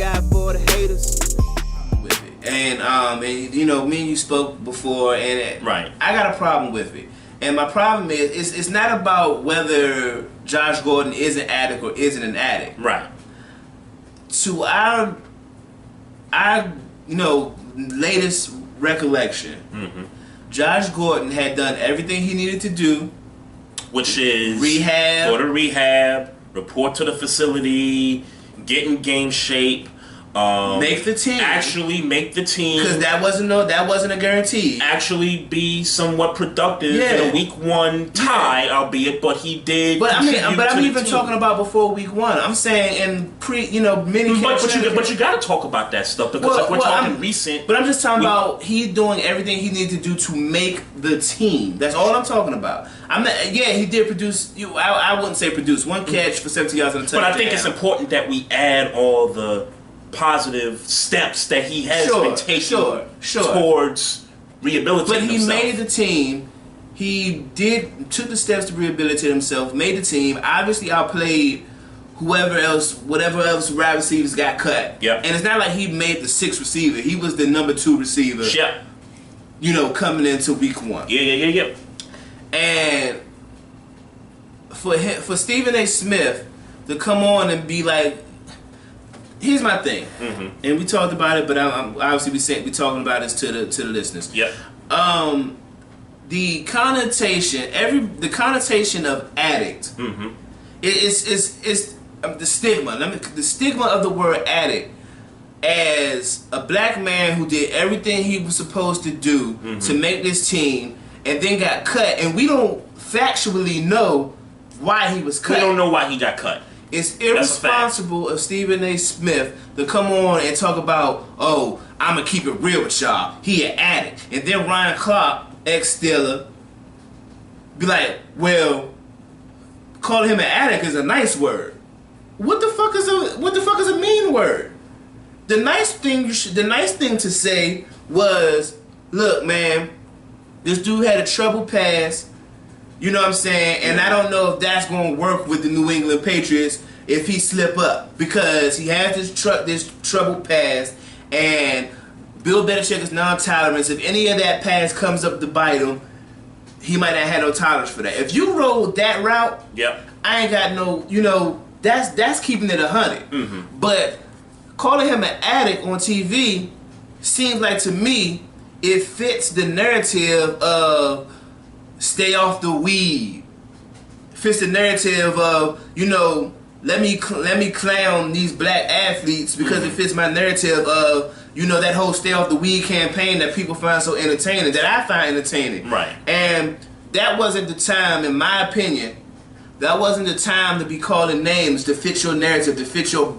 guy for the haters. With it. And you know, me and you spoke before, and right. I got a problem with it. And my problem is, it's not about whether Josh Gordon is an addict or isn't an addict. Right. To our latest recollection, Josh Gordon had done everything he needed to do, which is rehab, go to rehab, report to the facility, get in game shape, make the team. Actually make the team, because that wasn't a guarantee. Actually be somewhat productive in a week 1 tie, albeit, but he did. But I'm even talking about before week 1. I'm saying in mini. But you got to talk about that stuff because we're talking recent. But I'm just talking about he doing everything he needed to do to make the team. That's all I'm talking about. I'm not. Yeah, he did produce. I wouldn't say produce 1 catch for 70 yards on a touchdown. But I think it's important that we add all the positive steps that he has been taking towards rehabilitating himself. But he made the team. He took the steps to rehabilitate himself, made the team, obviously outplayed whatever else wide receivers got cut. Yep. And it's not like he made the 6th receiver. He was the number 2 receiver. Yep. Coming into week 1. Yeah. And for Stephen A. Smith to come on and be like, here's my thing, and we talked about it, but I'm obviously we talking about this to the listeners. Yep. The connotation of addict, is the stigma. The stigma of the word addict as a black man who did everything he was supposed to do to make this team, and then got cut, and we don't factually know why he was cut. We don't know why he got cut. It's irresponsible of Stephen A. Smith to come on and talk about, oh, I'm going to keep it real with y'all. He an addict. And then Ryan Clark, ex-Steeler, be like, well, calling him an addict is a nice word. What the fuck is a mean word? The nice thing to say was, look, man, this dude had a troubled past. You know what I'm saying? And I don't know if that's going to work with the New England Patriots if he slip up, because he has this troubled past, and Bill Belichick is non-tolerance. If any of that past comes up to bite him, he might not have no tolerance for that. If you roll that route, I ain't got no, that's keeping it 100. But calling him an addict on TV seems like, to me, it fits the narrative of stay off the weed. Fits the narrative of, let me clown these black athletes because it fits my narrative of, that whole stay off the weed campaign that people find so entertaining, that I find entertaining. Right. And that wasn't the time, in my opinion, that wasn't the time to be calling names to fit your narrative, to fit your,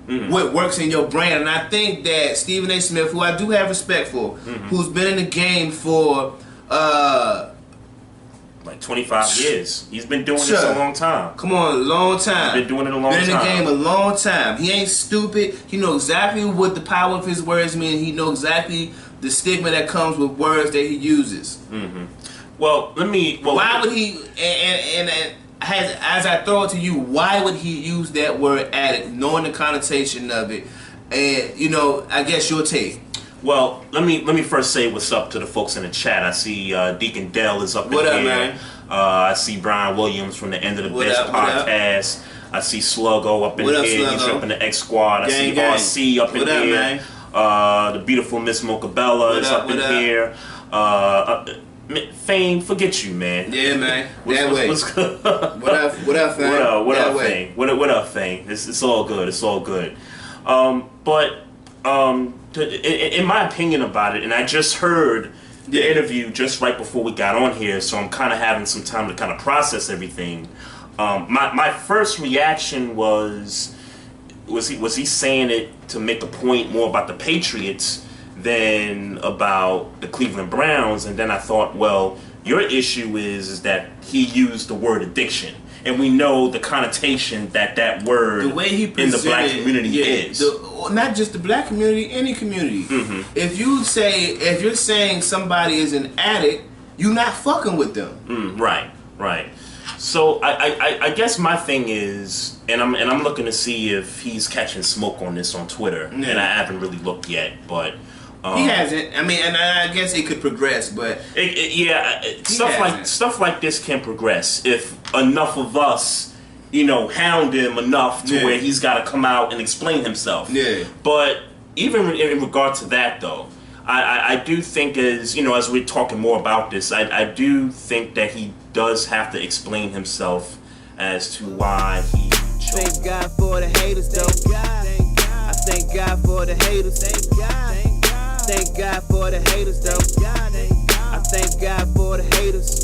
what works in your brand. And I think that Stephen A. Smith, who I do have respect for, who's been in the game for like 25 years. He's been doing this a long time. Come on, a long time. He's been doing it a long time. Been in the game a long time. He ain't stupid. He knows exactly what the power of his words mean. He knows exactly the stigma that comes with words that he uses. Well, why would he, and as I throw it to you, why would he use that word addict, knowing the connotation of it? And, I guess your take. Well, let me first say what's up to the folks in the chat. I see Deacon Dell is up in here. What up, man? I see Brian Williams from the End of the Best podcast. I see Sluggo up in here. He's up in the X Squad. I see RC up in here. Man? The beautiful Miss Mocabella is up in here. Fame, forget you, man. Yeah, man. What's good? What up, Fame? What up, Fame? What up, Fame? It's all good. It's all good. In my opinion about it, and I just heard the interview just right before we got on here, so I'm kind of having some time to kind of process everything. My first reaction was he saying it to make a point more about the Patriots than about the Cleveland Browns? And then I thought, well, your issue is that he used the word addiction. And we know the connotation that word the way he in the black community is. Not just the black community, any community. If you're saying somebody is an addict, you're not fucking with them. Right. So I guess my thing is, and I'm looking to see if he's catching smoke on this on Twitter, and I haven't really looked yet, but he hasn't. I mean, and I guess it could progress, but stuff like this can progress if enough of us, you know, hound him enough to where he's got to come out and explain himself. Yeah. But even in regard to that, though, I do think, as you know, as we're talking more about this, I do think that he does have to explain himself as to why he chose. Thank God for the haters, though. I thank God for the haters. Thank God for the haters, though. I thank God for the haters.